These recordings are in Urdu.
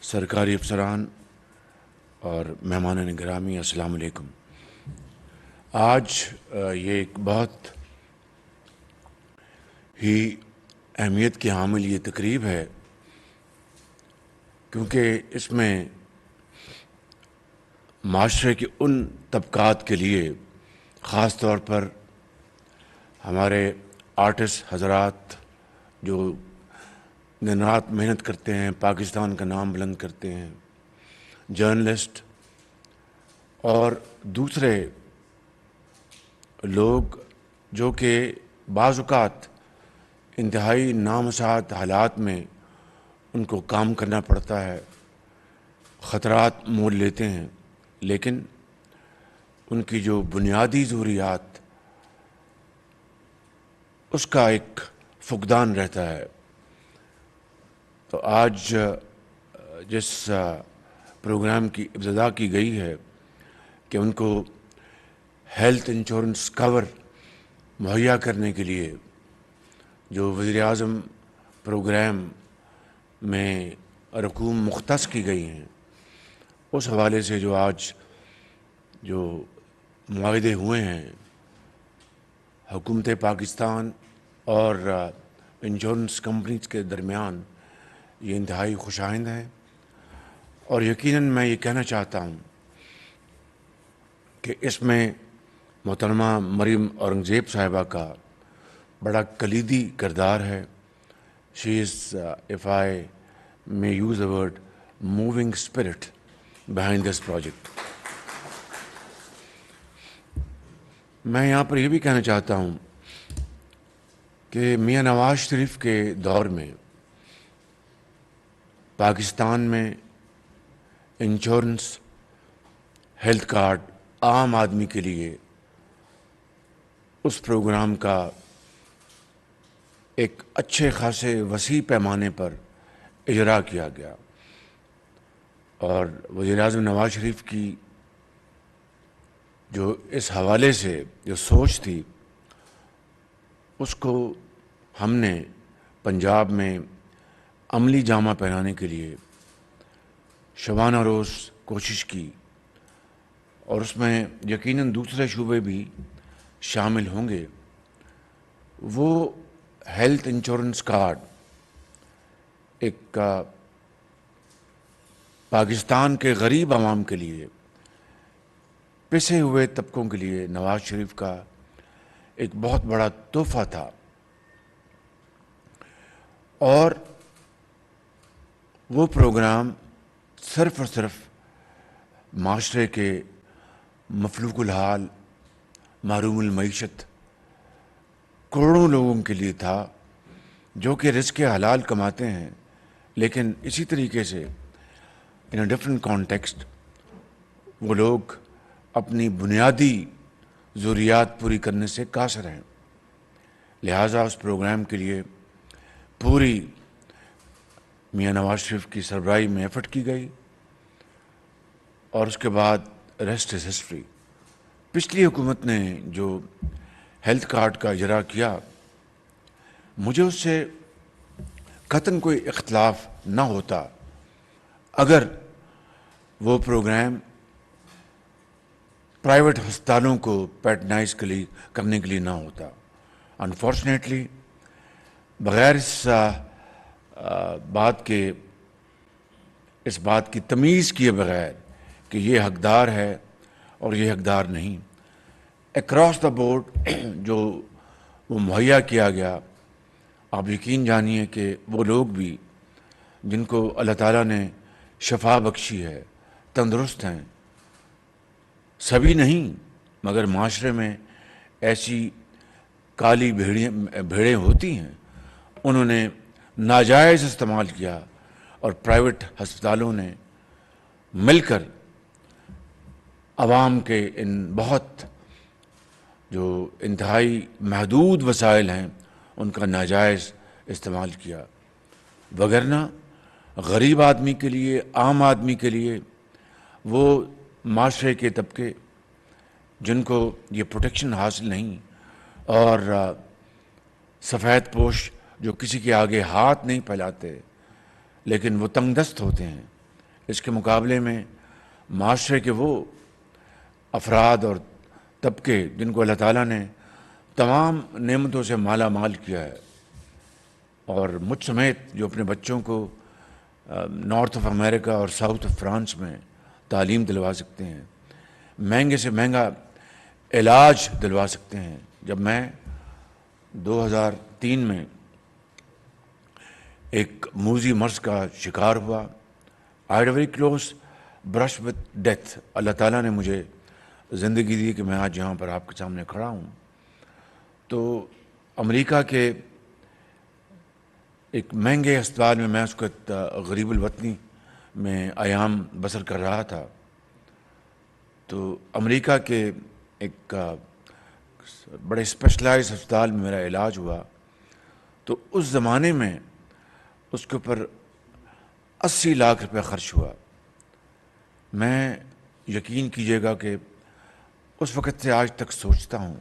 سرکاری افسران اور مہمان گرامی، السلام علیکم۔ آج یہ ایک بہت ہی اہمیت کی حامل یہ تقریب ہے، کیونکہ اس میں معاشرے کے ان طبقات کے لیے، خاص طور پر ہمارے آرٹسٹ حضرات جو دن رات محنت کرتے ہیں، پاکستان کا نام بلند کرتے ہیں، جرنلسٹ اور دوسرے لوگ جو کہ بعض اوقات انتہائی نامساعد حالات میں ان کو کام کرنا پڑتا ہے، خطرات مول لیتے ہیں، لیکن ان کی جو بنیادی ضروریات اس کا ایک فقدان رہتا ہے۔ تو آج جس پروگرام کی ابتدا کی گئی ہے کہ ان کو ہیلتھ انشورنس کور مہیا کرنے کے لیے جو وزیر اعظم پروگرام میں رقوم مختص کی گئی ہیں، اس حوالے سے جو آج جو معاہدے ہوئے ہیں حکومت پاکستان اور انشورنس کمپنیز کے درمیان، یہ انتہائی خوش آئند ہے۔ اور یقیناً میں یہ کہنا چاہتا ہوں کہ اس میں محترمہ مریم اورنگزیب صاحبہ کا بڑا کلیدی کردار ہے۔ شی از if I may use the word moving spirit behind this project۔ میں یہاں پر یہ بھی کہنا چاہتا ہوں کہ میاں نواز شریف کے دور میں پاکستان میں انشورنس ہیلتھ کارڈ عام آدمی کے لیے اس پروگرام کا ایک اچھے خاصے وسیع پیمانے پر اجرا کیا گیا، اور وزیر اعظم نواز شریف کی جو اس حوالے سے جو سوچ تھی، اس کو ہم نے پنجاب میں عملی جامہ پہنانے کے لیے شبانہ روز کوشش کی، اور اس میں یقیناً دوسرے شعبے بھی شامل ہوں گے۔ وہ ہیلتھ انشورنس کارڈ ایک پاکستان کے غریب عوام کے لیے، پسے ہوئے طبقوں کے لیے نواز شریف کا ایک بہت بڑا تحفہ تھا، اور وہ پروگرام صرف اور صرف معاشرے کے مفلوک الحال، محروم المعیشت کروڑوں لوگوں کے لیے تھا جو کہ رزق حلال کماتے ہیں، لیکن اسی طریقے سے ان اے ڈفرینٹ کانٹیکسٹ وہ لوگ اپنی بنیادی ضروریات پوری کرنے سے قاصر ہیں۔ لہٰذا اس پروگرام کے لیے پوری میاں نواز شریف کی سربراہی میں ایفرٹ کی گئی، اور اس کے بعد ریسٹ از ہسٹری۔ پچھلی حکومت نے جو ہیلتھ کارڈ کا اجرا کیا، مجھے اس سے قطعاً کوئی اختلاف نہ ہوتا اگر وہ پروگرام پرائیویٹ ہسپتالوں کو پیٹرنائز کرنے کے لیے نہ ہوتا۔ انفارچونیٹلی بغیر اس بات کی تمیز کیے بغیر کہ یہ حقدار ہے اور یہ حقدار نہیں، اکراس دا بورڈ جو وہ مہیا کیا گیا، آپ یقین جانیے کہ وہ لوگ بھی جن کو اللہ تعالیٰ نے شفا بخشی ہے، تندرست ہیں، سبھی نہیں مگر معاشرے میں ایسی کالی بھیڑیں ہوتی ہیں، انہوں نے ناجائز استعمال کیا، اور پرائیویٹ ہسپتالوں نے مل کر عوام کے ان بہت جو انتہائی محدود وسائل ہیں ان کا ناجائز استعمال کیا۔ وگرنہ غریب آدمی کے لیے، عام آدمی کے لیے، وہ معاشرے کے طبقے جن کو یہ پروٹیکشن حاصل نہیں، اور سفید پوش جو کسی کے آگے ہاتھ نہیں پھیلاتے لیکن وہ تنگ دست ہوتے ہیں، اس کے مقابلے میں معاشرے کے وہ افراد اور طبقے جن کو اللہ تعالیٰ نے تمام نعمتوں سے مالا مال کیا ہے، اور مجھ سمیت جو اپنے بچوں کو نارتھ آف امریکہ اور ساؤتھ آف فرانس میں تعلیم دلوا سکتے ہیں، مہنگے سے مہنگا علاج دلوا سکتے ہیں. جب میں 2003 میں ایک موذی مرض کا شکار ہوا، I had a very close brush with death. اللہ تعالیٰ نے مجھے زندگی دی کہ میں آج یہاں پر آپ کے سامنے کھڑا ہوں. تو امریکہ کے ایک مہنگے اسپتال میں اس وقت غریب الوطنی میں ایام بسر کر رہا تھا. تو امریکہ کے ایک بڑے اسپیشلائز اسپتال میں میرا علاج ہوا. تو اس زمانے میں اس کے اوپر 80 لاکھ روپے خرچ ہوا. میں یقین کیجیے گا کہ اس وقت سے آج تک سوچتا ہوں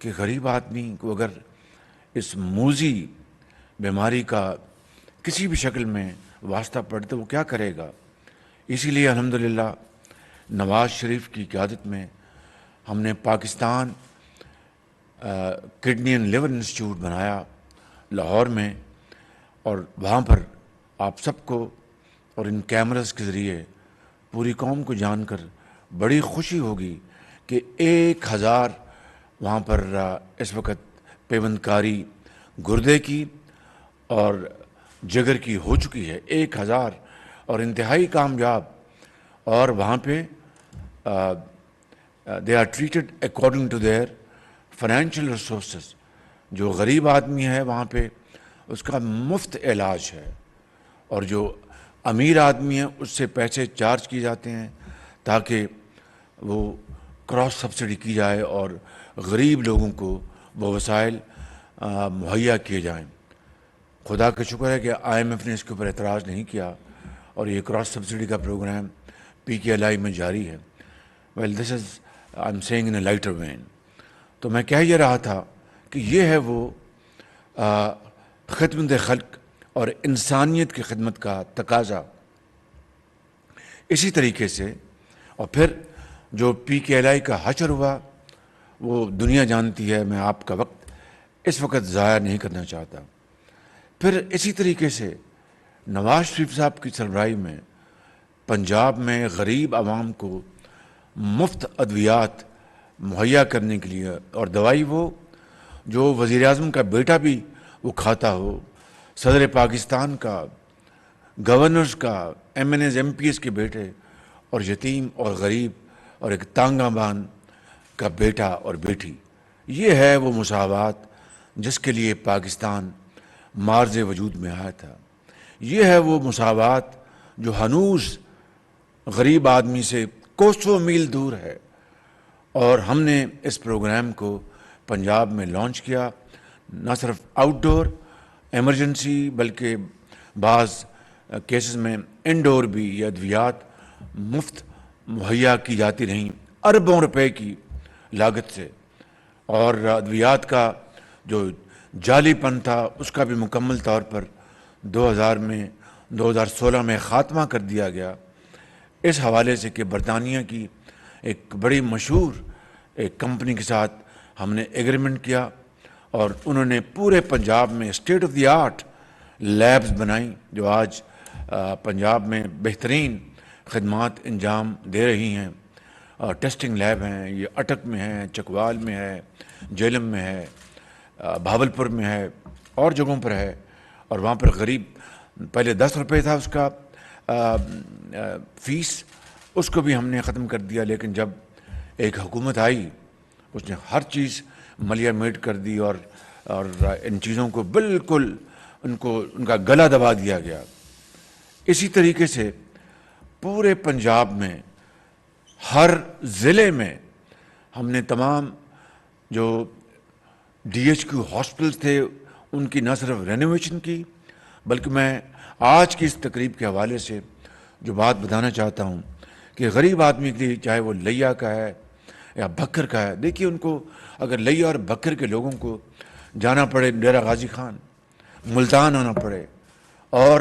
کہ غریب آدمی کو اگر اس موذی بیماری کا کسی بھی شکل میں واسطہ پڑے تو وہ کیا کرے گا. اسی لیے الحمدللہ نواز شریف کی قیادت میں ہم نے Pakistan kidney and liver institute بنایا لاہور میں، اور وہاں پر آپ سب کو اور ان کیمراز کے ذریعے پوری قوم کو جان کر بڑی خوشی ہوگی کہ 1000 وہاں پر اس وقت پیوند کاری گردے کی اور جگر کی ہو چکی ہے. 1000 اور انتہائی کامیاب. اور وہاں پہ they are treated according to their financial resources. جو غریب آدمی ہے وہاں پہ اس کا مفت علاج ہے، اور جو امیر آدمی ہے اس سے پیسے چارج کیے جاتے ہیں تاکہ وہ کراس سبسڈی کی جائے اور غریب لوگوں کو وہ وسائل مہیا کیے جائیں. خدا کا شکر ہے کہ آئی ایم ایف نے اس کے اوپر اعتراض نہیں کیا اور یہ کراس سبسڈی کا پروگرام PKLI میں جاری ہے. Well this is I am seeing in a lighter vein. تو میں کہہ یہ رہا تھا کہ یہ ہے وہ خدمت خلق اور انسانیت کی خدمت کا تقاضا. اسی طریقے سے اور پھر جو PKLI کا حشر ہوا وہ دنیا جانتی ہے. میں آپ کا وقت اس وقت ضائع نہیں کرنا چاہتا. پھر اسی طریقے سے نواز شریف صاحب کی سربراہی میں پنجاب میں غریب عوام کو مفت ادویات مہیا کرنے کے لیے، اور دوائی وہ جو وزیر اعظم کا بیٹا بھی وہ کھاتا ہو، صدر پاکستان کا، گورنرز کا، MNAs MPs کے بیٹے، اور یتیم اور غریب اور ایک تانگہ بان کا بیٹا اور بیٹی. یہ ہے وہ مساوات جس کے لیے پاکستان مارز وجود میں آیا تھا. یہ ہے وہ مساوات جو ہنوز غریب آدمی سے کوسوں میل دور ہے. اور ہم نے اس پروگرام کو پنجاب میں لانچ کیا، نہ صرف آؤٹ ڈور ایمرجنسی بلکہ بعض کیسز میں انڈور بھی یہ ادویات مفت مہیا کی جاتی رہیں اربوں روپے کی لاگت سے. اور ادویات کا جو جعلی پن تھا اس کا بھی مکمل طور پر 2016 میں خاتمہ کر دیا گیا، اس حوالے سے کہ برطانیہ کی ایک بڑی مشہور ایک کمپنی کے ساتھ ہم نے ایگریمنٹ کیا، اور انہوں نے پورے پنجاب میں state of the art labs بنائیں جو آج پنجاب میں بہترین خدمات انجام دے رہی ہیں. ٹیسٹنگ لیب ہیں، یہ اٹک میں ہے، چکوال میں ہے، جیلم میں ہے، بھاولپور میں ہے، اور جگہوں پر ہے. اور وہاں پر غریب پہلے 10 روپے تھا اس کا فیس، اس کو بھی ہم نے ختم کر دیا. لیکن جب ایک حکومت آئی اس نے ہر چیز ملیا میٹ کر دی، اور ان چیزوں کو بالکل ان کا گلا دبا دیا گیا. اسی طریقے سے پورے پنجاب میں ہر ضلع میں ہم نے تمام جو DHQ ہاسپٹلس تھے ان کی نہ صرف رینوویشن کی، بلکہ میں آج کی اس تقریب کے حوالے سے جو بات بتانا چاہتا ہوں کہ غریب آدمی کے لیے چاہے وہ لیا کا ہے یا بکر کا ہے، دیکھیے ان کو اگر لیا اور بکر کے لوگوں کو جانا پڑے ڈیرہ غازی خان، ملتان آنا پڑے، اور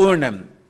O&M